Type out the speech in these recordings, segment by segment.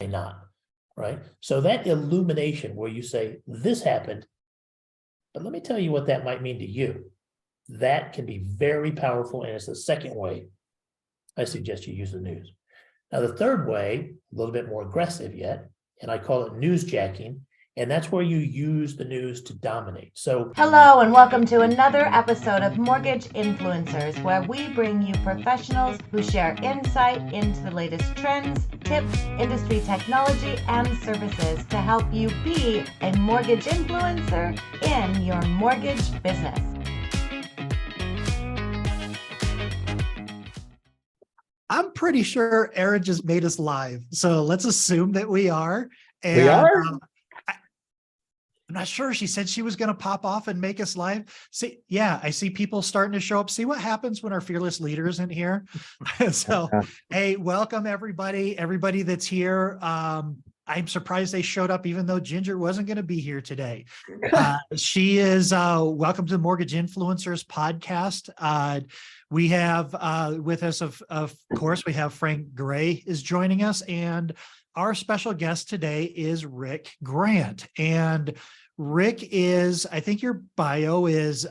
may not, right? So that illumination where you say, this happened, but let me tell you what that might mean to you. That can be very powerful, and it's the second way I suggest you use the news. Now, the third way, a little bit more aggressive yet, and I call it newsjacking, and that's where you use the news to dominate. So, hello and welcome to another episode of Mortgage Influencers, where we bring you professionals who share insight into the latest trends, tips, industry technology, and services to help you be a mortgage influencer in your mortgage business. I'm pretty sure Erin just made us live, so let's assume that we are. And, we are? I'm not sure. She said she was going to pop off and make us live. See, yeah, I see people starting to show up. See what happens when our fearless leader isn't here. So, hey, welcome everybody that's here. I'm surprised they showed up, even though Ginger wasn't going to be here today. She is welcome to the Mortgage Influencers podcast. We have with us, of course, we have Frank Garay is joining us, and our special guest today is Rick Grant. And Rick is, I think your bio is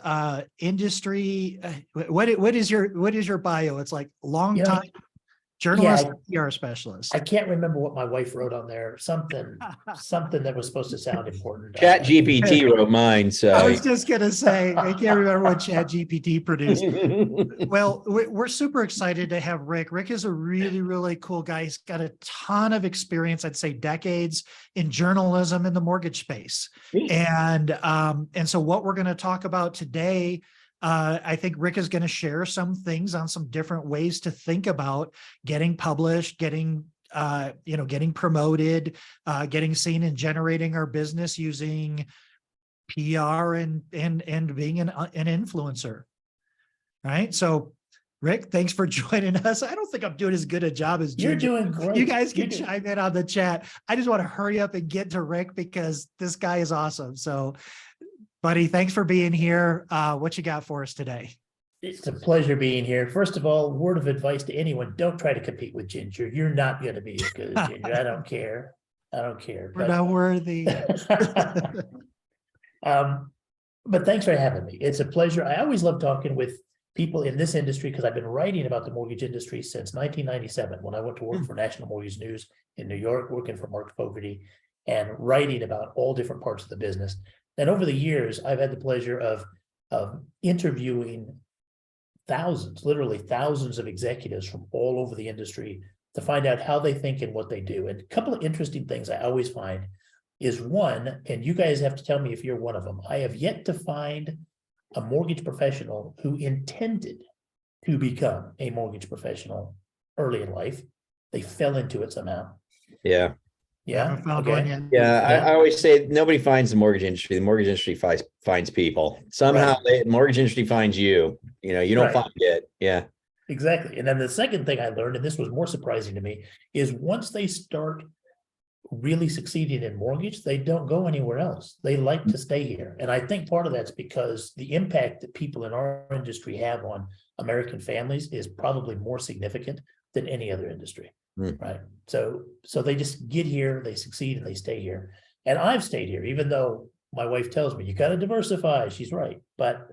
industry. What is your bio? It's like long time journalist, PR specialist. I can't remember what my wife wrote on there. Something that was supposed to sound important. Chat GPT wrote mine. So I was just going to say, I can't remember what Chat GPT produced. Well, we're super excited to have Rick. Rick is a really, really cool guy. He's got a ton of experience, I'd say decades in journalism in the mortgage space. And so what we're going to talk about today, I think Rick is going to share some things on some different ways to think about getting published, getting promoted, getting seen, and generating our business using PR and being an influencer. Right. So, Rick, thanks for joining us. I don't think I'm doing as good a job as Ginger. You're doing great. You guys can chime in on the chat. I just want to hurry up and get to Rick because this guy is awesome. So, buddy, thanks for being here. What you got for us today? It's a pleasure being here. First of all, word of advice to anyone: don't try to compete with Ginger. You're not going to be as good as Ginger. I don't care. We're not worthy. But thanks for having me. It's a pleasure. I always love talking with people in this industry because I've been writing about the mortgage industry since 1997, when I went to work for National Mortgage News in New York, working for Mark Fogarty, and writing about all different parts of the business. And over the years, I've had the pleasure of interviewing literally thousands of executives from all over the industry to find out how they think and what they do. And a couple of interesting things I always find is, one, and you guys have to tell me if you're one of them, I have yet to find a mortgage professional who intended to become a mortgage professional early in life. They fell into it somehow. Yeah. Yeah. Okay. I always say nobody finds the mortgage industry. The mortgage industry finds people. Somehow the mortgage industry finds you. You don't find it. Yeah. Exactly. And then the second thing I learned, and this was more surprising to me, is once they start really succeeding in mortgage, they don't go anywhere else. They like to stay here. And I think part of that's because the impact that people in our industry have on American families is probably more significant than any other industry. Right. So they just get here, they succeed, and they stay here. And I've stayed here, even though my wife tells me you got to diversify. She's right. But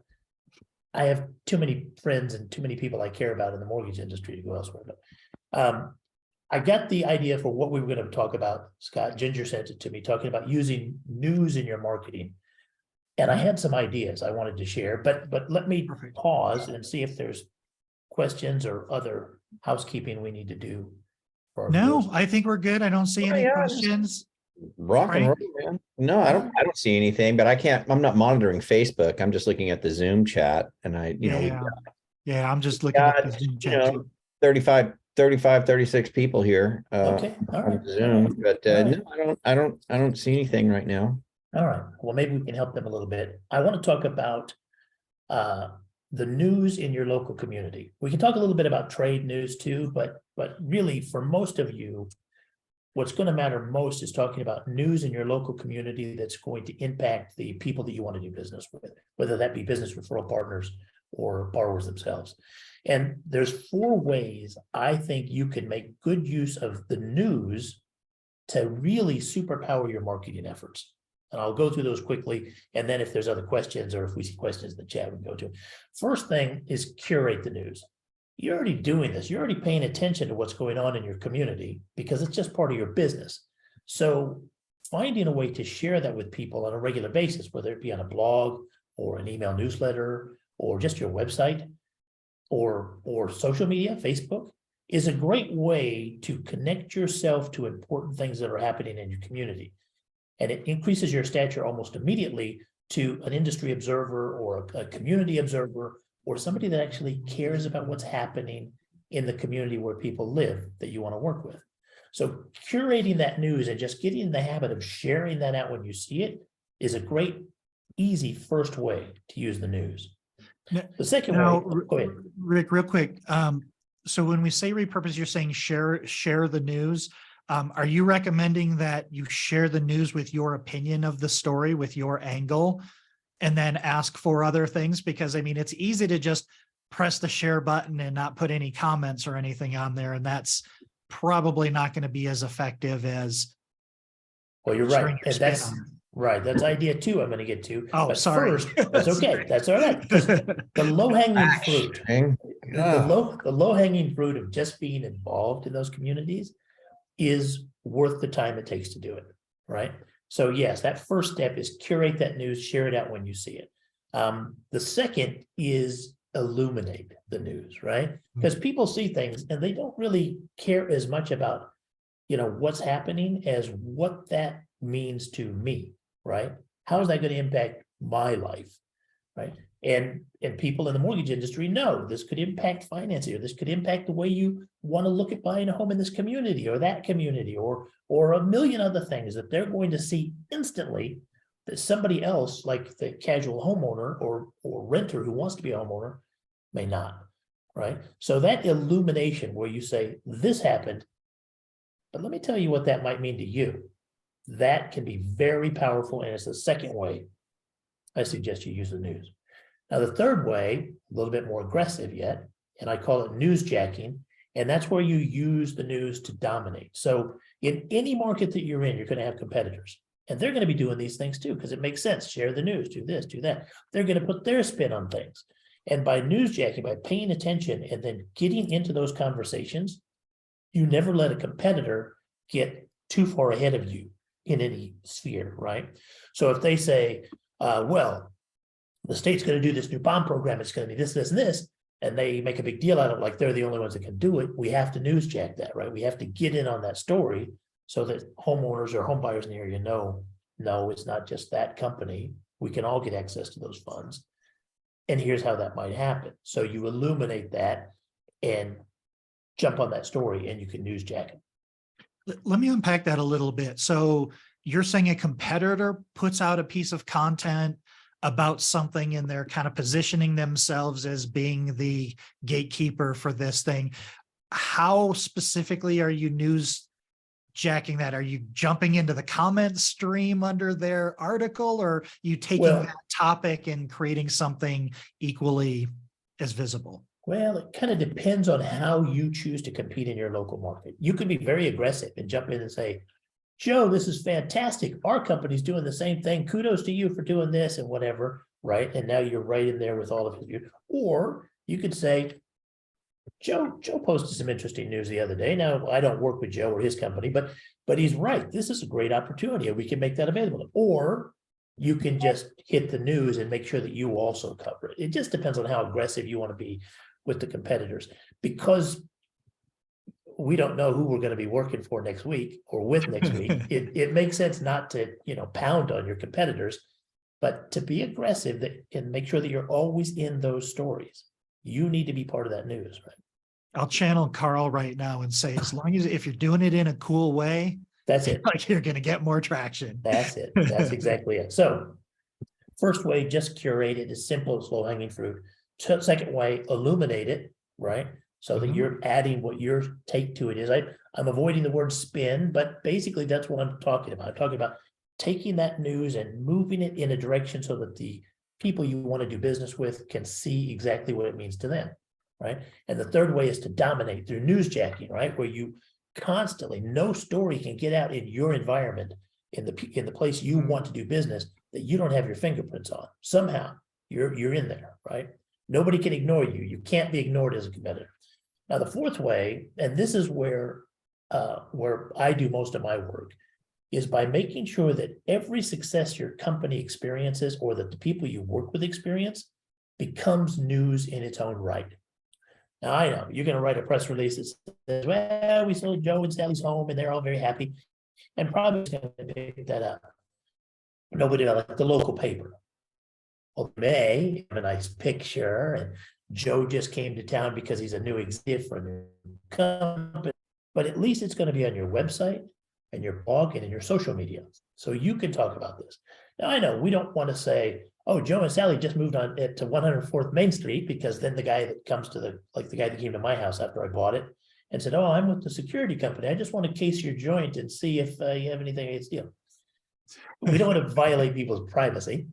I have too many friends and too many people I care about in the mortgage industry to go elsewhere. But I got the idea for what we were going to talk about. Scott, Ginger sent it to me, talking about using news in your marketing. And I had some ideas I wanted to share, but let me pause and see if there's questions or other housekeeping we need to do. No, I think we're good. I don't see any questions. Rock and roll, man. No, I don't see anything, but I'm not monitoring Facebook. I'm just looking at the Zoom chat, and I'm just looking at the Zoom chat. 36 people here. Okay. All right. On Zoom, but no, I don't see anything right now. All right. Well, maybe we can help them a little bit. I want to talk about the news in your local community. We can talk a little bit about trade news too, but really for most of you, what's going to matter most is talking about news in your local community that's going to impact the people that you want to do business with, whether that be business referral partners or borrowers themselves. And there's 4 ways I think you can make good use of the news to really superpower your marketing efforts. And I'll go through those quickly. And then if there's other questions or if we see questions in the chat, we can go to. First thing is curate the news. You're already doing this. You're already paying attention to what's going on in your community because it's just part of your business. So finding a way to share that with people on a regular basis, whether it be on a blog or an email newsletter or just your website or social media, Facebook, is a great way to connect yourself to important things that are happening in your community. And it increases your stature almost immediately to an industry observer or a community observer or somebody that actually cares about what's happening in the community where people live that you want to work with. So curating that news and just getting in the habit of sharing that out when you see it is a great, easy first way to use the news. The second way, go ahead. Rick, real quick. So when we say repurpose, you're saying share the news. Are you recommending that you share the news with your opinion of the story, with your angle, and then ask for other things? Because I mean, it's easy to just press the share button and not put any comments or anything on there. And that's probably not going to be as effective as. Well, you're right. And that's right. That's idea two I'm going to get to. Oh, but sorry. First, that's okay. That's all right. The low-hanging fruit, the low-hanging fruit of just being involved in those communities is worth the time it takes to do it, right? So yes, that first step is curate that news, share it out when you see it. The second is illuminate the news, right? Because people see things and they don't really care as much about, what's happening as what that means to me, right? How is that going to impact my life, right? And people in the mortgage industry know this could impact financing, or this could impact the way you want to look at buying a home in this community or that community, or a million other things that they're going to see instantly that somebody else, like the casual homeowner or renter who wants to be a homeowner, may not, right? So that illumination where you say, this happened, but let me tell you what that might mean to you. That can be very powerful, and it's the second way I suggest you use the news. Now, the third way, a little bit more aggressive yet, and I call it newsjacking, and that's where you use the news to dominate. So in any market that you're in, you're going to have competitors, and they're going to be doing these things too, because it makes sense. Share the news, do this, do that. They're going to put their spin on things. And by newsjacking, by paying attention and then getting into those conversations, you never let a competitor get too far ahead of you in any sphere, right? So if they say, well, the state's going to do this new bond program, it's going to be this, this, and this, and they make a big deal out of it, like they're the only ones that can do it, we have to newsjack that, right? We have to get in on that story so that homeowners or homebuyers in the area know, no, it's not just that company. We can all get access to those funds. And here's how that might happen. So you illuminate that and jump on that story, and you can newsjack it. Let me unpack that a little bit. So you're saying a competitor puts out a piece of content about something and they're kind of positioning themselves as being the gatekeeper for this thing. How specifically are you newsjacking that? Are you jumping into the comment stream under their article, or are you taking that topic and creating something equally as visible? Well, it kind of depends on how you choose to compete in your local market. You could be very aggressive and jump in and say, Joe, this is fantastic. Our company's doing the same thing. Kudos to you for doing this and whatever, right? And now you're right in there with all of you. Or you could say, Joe posted some interesting news the other day. Now, I don't work with Joe or his company, but he's right. This is a great opportunity, and we can make that available. Or you can just hit the news and make sure that you also cover it. It just depends on how aggressive you want to be with the competitors, because we don't know who we're going to be working for next week or with next week. It makes sense not to, pound on your competitors, but to be aggressive and make sure that you're always in those stories. You need to be part of that news, right? I'll channel Carl right now and say, as long as if you're doing it in a cool way, that's it. Like you're going to get more traction. That's it. That's exactly it. So first way, just curate it as simple as low hanging fruit. Second way, illuminate it, right? So that you're adding what your take to it is. I'm avoiding the word spin, but basically that's what I'm talking about. I'm talking about taking that news and moving it in a direction so that the people you want to do business with can see exactly what it means to them, right? And the third way is to dominate through newsjacking, right? Where you constantly. No story can get out in your environment, in the place you want to do business, that you don't have your fingerprints on. Somehow you're in there, right? Nobody can ignore you. You can't be ignored as a competitor. Now, the fourth way, and this is where I do most of my work, is by making sure that every success your company experiences, or that the people you work with experience, becomes news in its own right. Now, I know you're going to write a press release that says, well, we sold Joe and Sally's home and they're all very happy, and probably going to pick that up. Nobody, like the local paper, well, may have a nice picture, and Joe just came to town because he's a new executive for a new company, but at least it's going to be on your website and your blog and in your social media, so you can talk about this. Now, I know we don't want to say, oh, Joe and Sally just moved on to 104th Main Street, because then the guy that comes to the guy that came to my house after I bought it and said, oh, I'm with the security company, I just want to case your joint and see if you have anything against you. We don't want to violate people's privacy,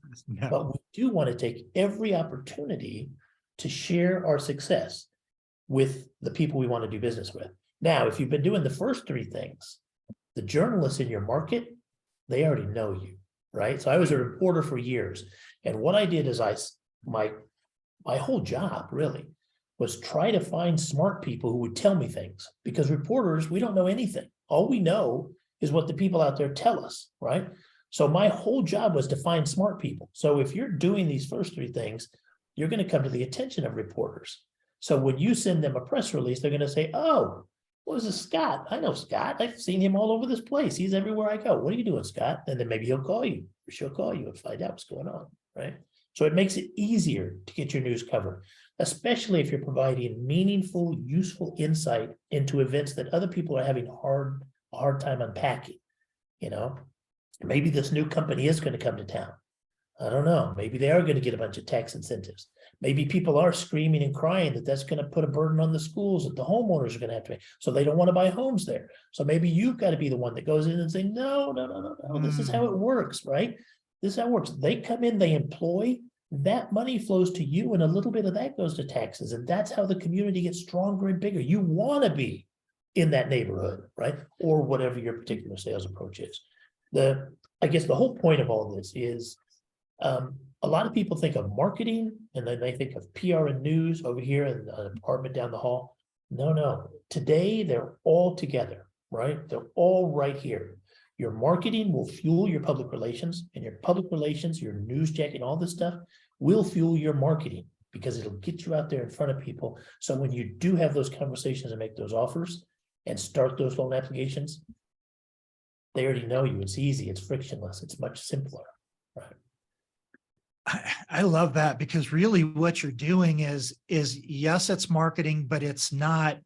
but we do want to take every opportunity to share our success with the people we want to do business with. Now, if you've been doing the first three things, the journalists in your market, they already know you, right? So I was a reporter for years. And what I did is my whole job really was try to find smart people who would tell me things, because reporters, we don't know anything. All we know is what the people out there tell us, right? So my whole job was to find smart people. So if you're doing these first three things, you're going to come to the attention of reporters. So when you send them a press release, they're going to say, oh, what was this Scott? I know Scott. I've seen him all over this place. He's everywhere I go. What are you doing, Scott? And then maybe he'll call you, or she'll call you and find out what's going on, right? So it makes it easier to get your news covered, especially if you're providing meaningful, useful insight into events that other people are having a hard time unpacking. You know, maybe this new company is going to come to town. I don't know. Maybe they are going to get a bunch of tax incentives. Maybe people are screaming and crying that that's going to put a burden on the schools that the homeowners are going to have to pay. So they don't want to buy homes there. So maybe you've got to be the one that goes in and say, no, this is how it works, right? This is how it works. They come in, they employ, that money flows to you, and a little bit of that goes to taxes. And that's how the community gets stronger and bigger. You want to be in that neighborhood, right? Or whatever your particular sales approach is. I guess the whole point of all this is, a lot of people think of marketing and then they think of PR and news over here in an apartment down the hall. No. Today, they're all together, right? They're all right here. Your marketing will fuel your public relations, and your public relations, your news jacket, and all this stuff will fuel your marketing, because it'll get you out there in front of people. So when you do have those conversations and make those offers and start those loan applications, they already know you. It's easy. It's frictionless. It's much simpler, right? I love that, because really what you're doing is yes, it's marketing, but it's not,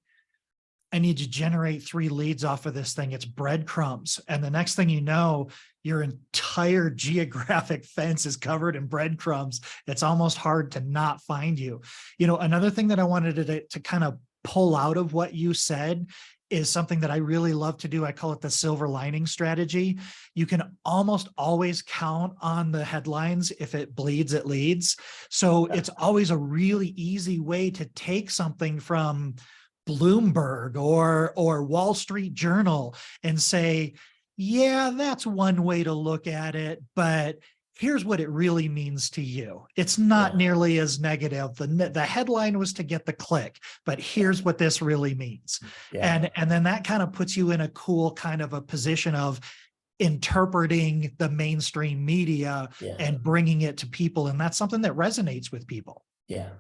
I need to generate 3 leads off of this thing. It's breadcrumbs. And the next thing you know, your entire geographic fence is covered in breadcrumbs. It's almost hard to not find you. You know, another thing that I wanted to kind of pull out of what you said is something that I really love to do. I call it the silver lining strategy. You can almost always count on the headlines. If it bleeds, it leads. So it's always a really easy way to take something from Bloomberg or Wall Street Journal and say, yeah, that's one way to look at it, but here's what it really means to you. It's not nearly as negative. The headline was to get the click, but here's what this really means. And then that kind of puts you in a cool kind of a position of interpreting the mainstream media and bringing it to people. And that's something that resonates with people. Yeah,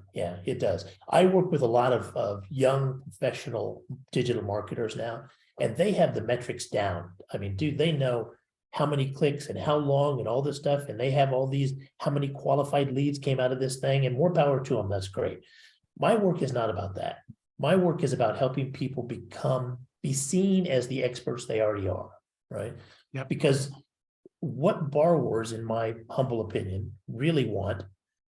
it does. I work with a lot of young professional digital marketers now, and they have the metrics down. I mean, dude, they know how many clicks and how long and all this stuff. And they have all these, how many qualified leads came out of this thing, and more power to them. That's great. My work is not about that. My work is about helping people be seen as the experts they already are, right? Yep. Because what borrowers, in my humble opinion, really want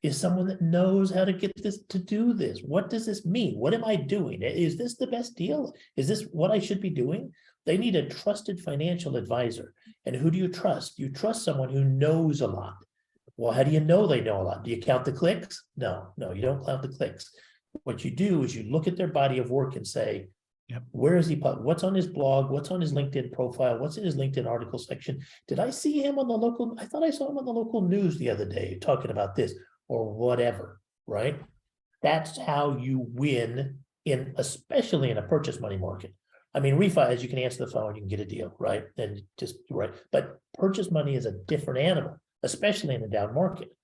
is someone that knows how to get this, to do this. What does this mean? What am I doing? Is this the best deal? Is this what I should be doing? They need a trusted financial advisor. And who do you trust? You trust someone who knows a lot. Well, how do you know they know a lot? Do you count the clicks? No, you don't count the clicks. What you do is you look at their body of work and say, Yep. Where is he? What's on his blog? What's on his LinkedIn profile? What's in his LinkedIn article section? Did I see him on the local? I thought I saw him on the local news the other day talking about this or whatever, right? That's how you win especially in a purchase money market. I mean, refis, you can answer the phone, you can get a deal, right? And just right. But purchase money is a different animal, especially in a down market.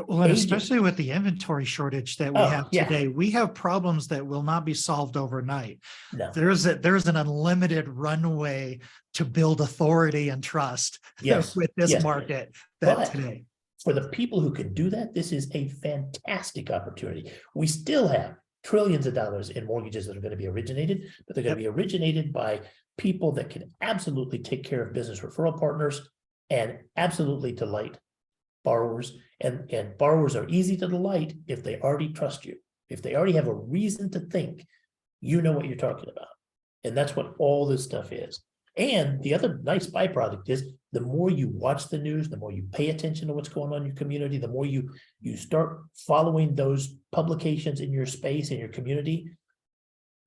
Well, and especially with the inventory shortage that we have today, we have problems that will not be solved overnight. No. There's an unlimited runway to build authority and trust with this market today. For the people who can do that, this is a fantastic opportunity. We still have trillions of dollars in mortgages that are going to be originated, but they're going to be originated by people that can absolutely take care of business referral partners and absolutely delight borrowers. And borrowers are easy to delight if they already trust you, if they already have a reason to think you know what you're talking about. And that's what all this stuff is. And the other nice byproduct is the more you watch the news, the more you pay attention to what's going on in your community, the more you start following those publications in your space, in your community,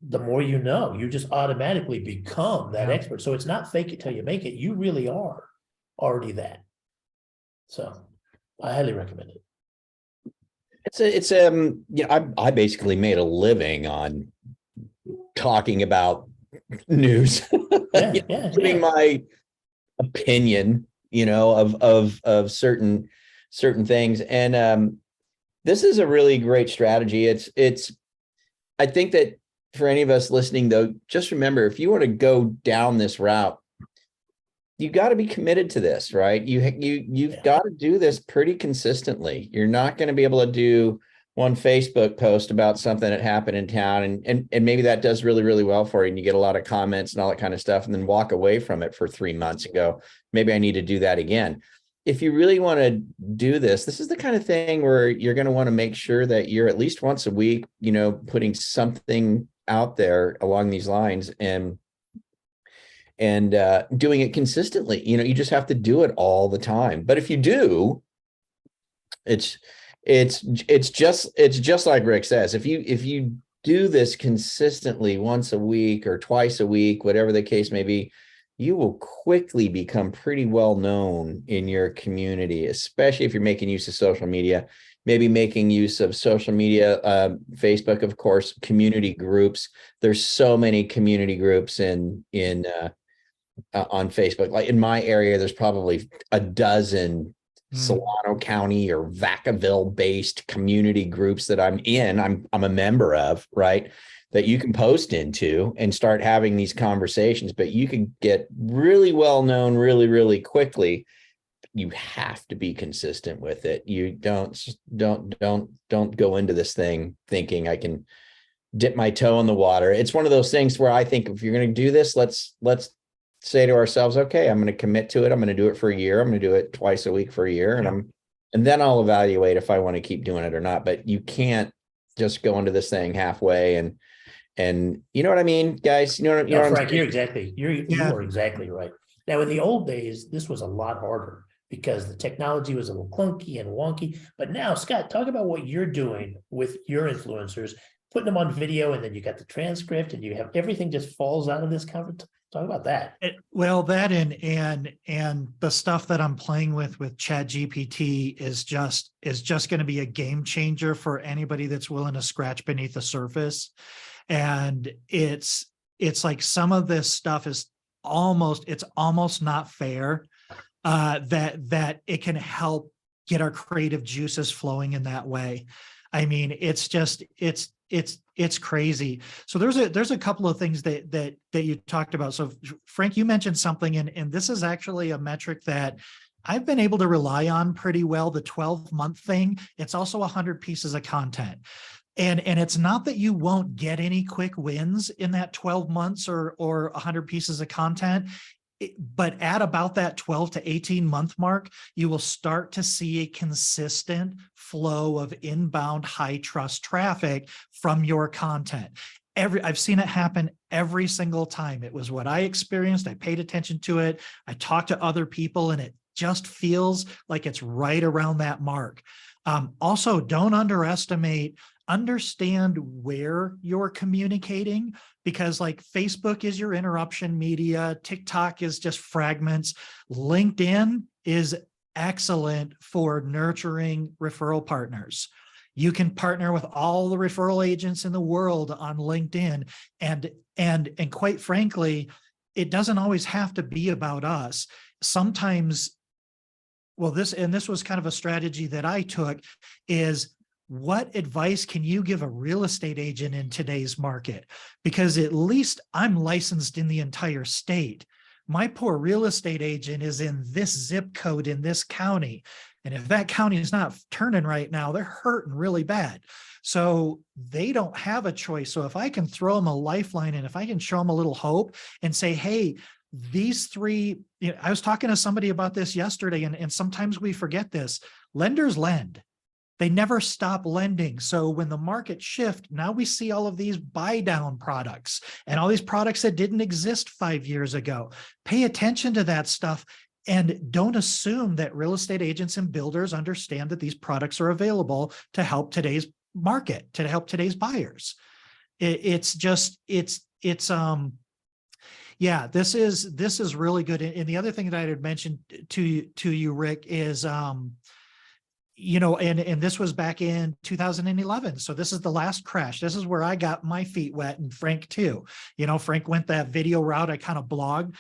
the more you know. You just automatically become that expert. So it's not fake it till you make it. You really are already that. So I highly recommend it. I basically made a living on talking about news, giving my opinion, of certain things. And this is a really great strategy. I think that for any of us listening, though, just remember, if you want to go down this route, you got to be committed to this, right? You've got to do this pretty consistently. You're not going to be able to do one Facebook post about something that happened in town, and maybe that does really, really well for you, and you get a lot of comments and all that kind of stuff, and then walk away from it for 3 months and go, maybe I need to do that again. If you really want to do this, this is the kind of thing where you're going to want to make sure that you're at least once a week, putting something out there along these lines, and doing it consistently. You just have to do it all the time. But if you do, it's just like Rick says, if you do this consistently once a week or twice a week, whatever the case may be, you will quickly become pretty well known in your community, especially if you're making use of social media, maybe making use of social media, Facebook, of course, community groups. There's so many community groups on Facebook. Like in my area, there's probably a dozen Solano County or Vacaville based community groups that I'm in. I'm a member of, right? That you can post into and start having these conversations, but you can get really well known really, really quickly. You have to be consistent with it. You don't go into this thing thinking I can dip my toe in the water. It's one of those things where I think if you're going to do this, let's say to ourselves, okay, I'm going to commit to it. I'm going to do it for a year. I'm going to do it twice a week for a year. And then I'll evaluate if I want to keep doing it or not. But you can't just go into this thing halfway and you know what I mean, guys? You know what Frank, you are exactly right. Now, in the old days, this was a lot harder because the technology was a little clunky and wonky. But now, Scott, talk about what you're doing with your influencers, putting them on video, and then you got the transcript and you have everything just falls out of this conference. Talk about that. That and the stuff that I'm playing with ChatGPT is just going to be a game changer for anybody that's willing to scratch beneath the surface. And it's like some of this stuff is almost not fair that it can help get our creative juices flowing in that way. I mean, it's crazy. So there's a couple of things that you talked about. So Frank, you mentioned something, and this is actually a metric that I've been able to rely on pretty well, the 12-month thing. It's also 100 pieces of content. And it's not that you won't get any quick wins in that 12 months or 100 pieces of content, but at about that 12 to 18 month mark, you will start to see a consistent flow of inbound high trust traffic from your content. I've seen it happen every single time. It was what I experienced. I paid attention to it. I talked to other people, and it just feels like it's right around that mark. Also, don't underestimate understand where you're communicating, because like Facebook is your interruption media, TikTok is just fragments, LinkedIn is excellent for nurturing referral partners. You can partner with all the referral agents in the world on LinkedIn, and quite frankly, it doesn't always have to be about us. Sometimes, well, this was kind of a strategy that I took, is what advice can you give a real estate agent in today's market? Because at least I'm licensed in the entire state. My poor real estate agent is in this zip code in this county. And if that county is not turning right now, they're hurting really bad. So they don't have a choice. So if I can throw them a lifeline, and if I can show them a little hope and say, hey, these three, I was talking to somebody about this yesterday, and sometimes we forget this. Lenders lend. They never stop lending. So when the market shift, now we see all of these buy down products and all these products that didn't exist 5 years ago. Pay attention to that stuff, and don't assume that real estate agents and builders understand that these products are available to help today's market, to help today's buyers. Yeah, this is really good. And the other thing that I had mentioned to you, Rick, is, and this was back in 2011. So this is the last crash. This is where I got my feet wet, and Frank too. Frank went that video route. I kind of blogged,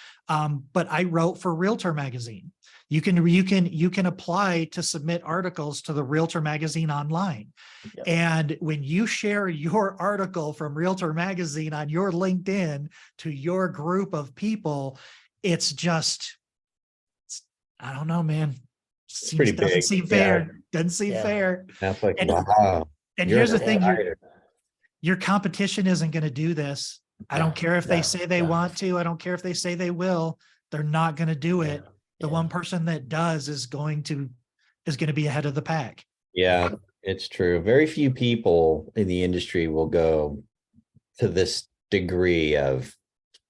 but I wrote for Realtor Magazine. You can apply to submit articles to the Realtor Magazine online. Yep. And when you share your article from Realtor Magazine on your LinkedIn to your group of people, it's just, I don't know, man. Doesn't seem fair. Doesn't seem fair. That's like, wow. And here's the thing, your competition isn't going to do this. I don't care if they say they want to. I don't care if they say they will. They're not going to do it. The one person that does is going to be ahead of the pack. Yeah, it's true. Very few people in the industry will go to this degree of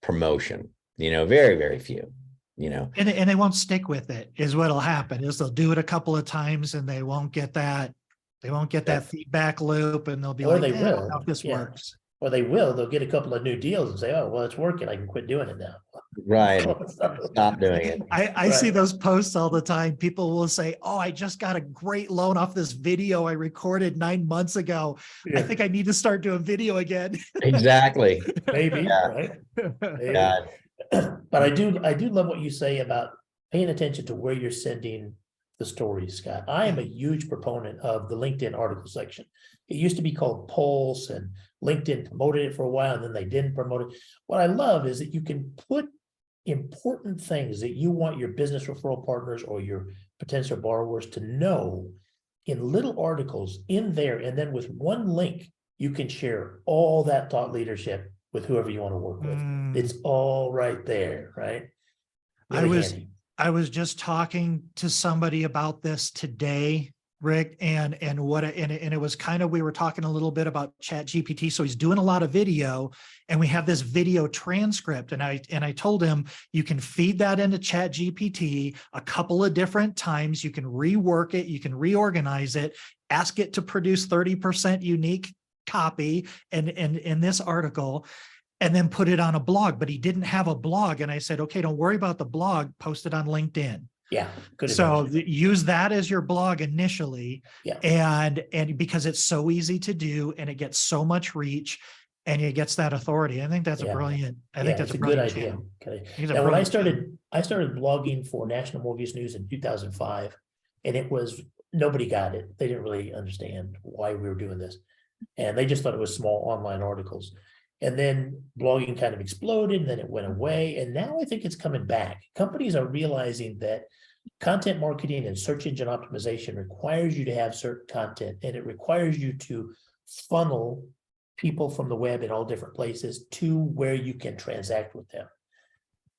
promotion. Very, very few. And they won't stick with it, is what'll happen. Is they'll do it a couple of times and they won't get that feedback loop, and they'll be like, they will. I don't know if this works. Or they'll get a couple of new deals and say, oh, well, it's working. I can quit doing it now. Right. Stop doing it. I see those posts all the time. People will say, oh, I just got a great loan off this video I recorded 9 months ago. Yeah. I think I need to start doing video again. Exactly. Maybe, right? Maybe. Yeah. But I do love what you say about paying attention to where you're sending the stories, Scott. I am a huge proponent of the LinkedIn article section. It used to be called Pulse, and LinkedIn promoted it for a while, and then they didn't promote it. What I love is that you can put important things that you want your business referral partners or your potential borrowers to know in little articles in there, and then with one link, you can share all that thought leadership with whoever you want to work with. It's all right there, right? Really I was just talking to somebody about this today, Rick, and it was kind of, we were talking a little bit about Chat GPT. So he's doing a lot of video, and we have this video transcript, and I told him, you can feed that into Chat GPT a couple of different times. You can rework it, you can reorganize it, ask it to produce 30% unique copy and in this article, and then put it on a blog. But he didn't have a blog, and I said, okay, don't worry about the blog, post it on LinkedIn. Yeah. So use that as your blog initially. Yeah. And because it's so easy to do, and it gets so much reach, and it gets that authority. I think that's a brilliant. I think that's a good idea. Okay. Now, when I started blogging for National Mortgage News in 2005, and nobody got it. They didn't really understand why we were doing this, and they just thought it was small online articles. And then blogging kind of exploded, and then it went away. And now I think it's coming back. Companies are realizing that content marketing and search engine optimization requires you to have certain content, and it requires you to funnel people from the web in all different places to where you can transact with them.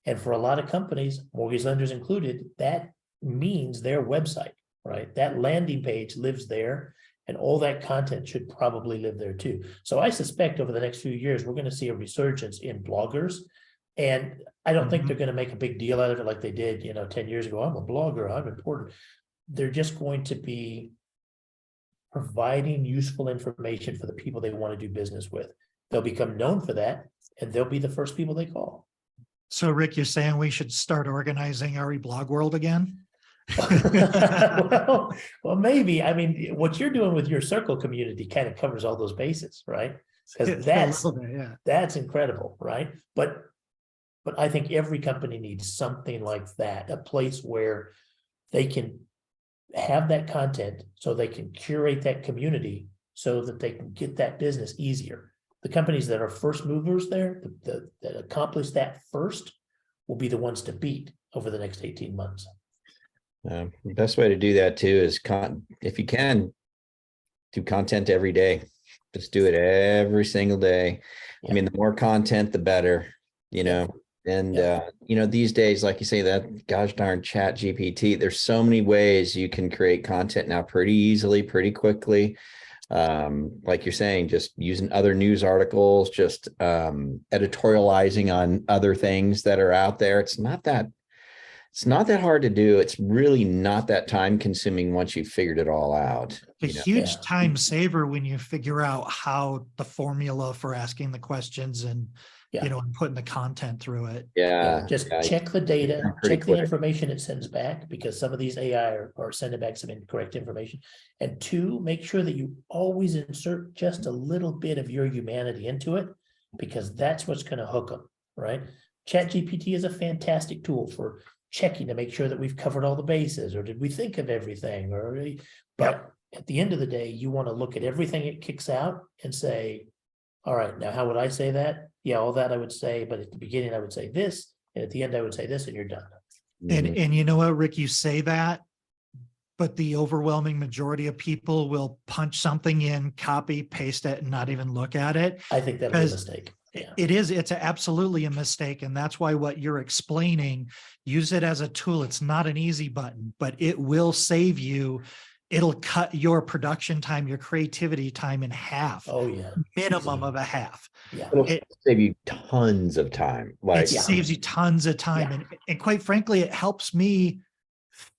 And for a lot of companies, mortgage lenders included, that means their website, right? That landing page lives there, and all that content should probably live there too. So I suspect over the next few years, we're going to see a resurgence in bloggers. And I don't think they're going to make a big deal out of it like they did, 10 years ago. I'm a blogger, I'm important. They're just going to be providing useful information for the people they want to do business with. They'll become known for that, and they'll be the first people they call. So Rick, you're saying we should start organizing our blog world again? well, maybe. I mean, what you're doing with your circle community kind of covers all those bases, right? Because that's incredible, right? But I think every company needs something like that, a place where they can have that content so they can curate that community so that they can get that business easier. The companies that are first movers there, that accomplish that first, will be the ones to beat over the next 18 months. The best way to do that too is if you can, do content every day. Just do it every single day. Yeah. I mean, the more content, the better, you know. And you know, these days, like you say, that gosh darn Chat GPT, there's so many ways you can create content now pretty easily, pretty quickly. Like you're saying, just using other news articles, just editorializing on other things that are out there. It's not that hard to do. It's really not that time consuming once you've figured it all out. A huge time saver when you figure out how the formula for asking the questions and you know, and putting the content through it. Just check the data, check the information it sends back, because some of these AI are sending back some incorrect information. And two, make sure that you always insert just a little bit of your humanity into it, because that's what's going to hook them, right? ChatGPT is a fantastic tool for checking to make sure that we've covered all the bases, or did we think of everything, but at the end of the day, you want to look at everything it kicks out and say, all right, now how would I say that? Yeah, all that I would say, but at the beginning I would say this, and at the end I would say this, and you're done. And you know what, Rick, you say that, but the overwhelming majority of people will punch something in, copy, paste it, and not even look at it. I think that'd be a mistake. It's absolutely a mistake. And that's why what you're explaining, use it as a tool. It's not an easy button, but it will save you. It'll cut your production time, your creativity time in half. Oh yeah. Minimum of a half. Yeah. It'll save you tons of time. It saves you tons of time. And quite frankly, it helps me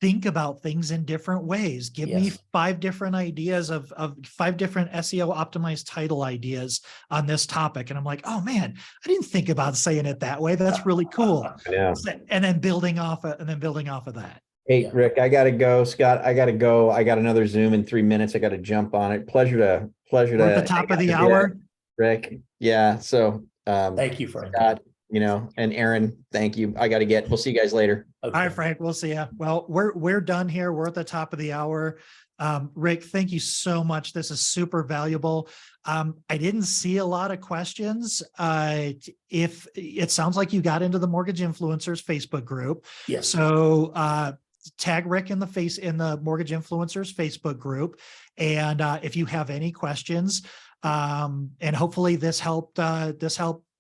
think about things in different ways. Give me 5 different ideas of 5 different SEO optimized title ideas on this topic. And I'm like, oh man, I didn't think about saying it that way. That's really cool. And then building off of that. Hey, Rick, I got to go. Scott, I got to go. I got another Zoom in 3 minutes. I got to jump on it. Pleasure to. We're at the top of the hour. Rick. Yeah. So thank you, Frank. Scott, you know, and Aaron, thank you. We'll see you guys later. Okay. All right, Frank, we'll see you. Well, we're done here. We're at the top of the hour. Rick, thank you so much. This is super valuable. I didn't see a lot of questions. If it sounds like you got into the Mortgage Influencers Facebook group. Yes. So tag Rick in the Mortgage Influencers Facebook group. And if you have any questions, and hopefully this helped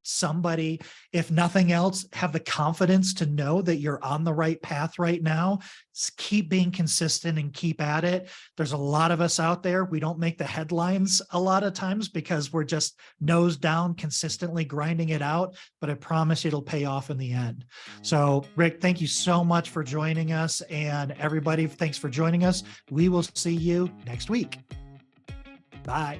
somebody, if nothing else, have the confidence to know that you're on the right path right now. Just keep being consistent and keep at it. There's a lot of us out there. We don't make the headlines a lot of times because we're just nose down, consistently grinding it out, but I promise you it'll pay off in the end. So Rick, thank you so much for joining us, and everybody, thanks for joining us. We will see you next week. Bye.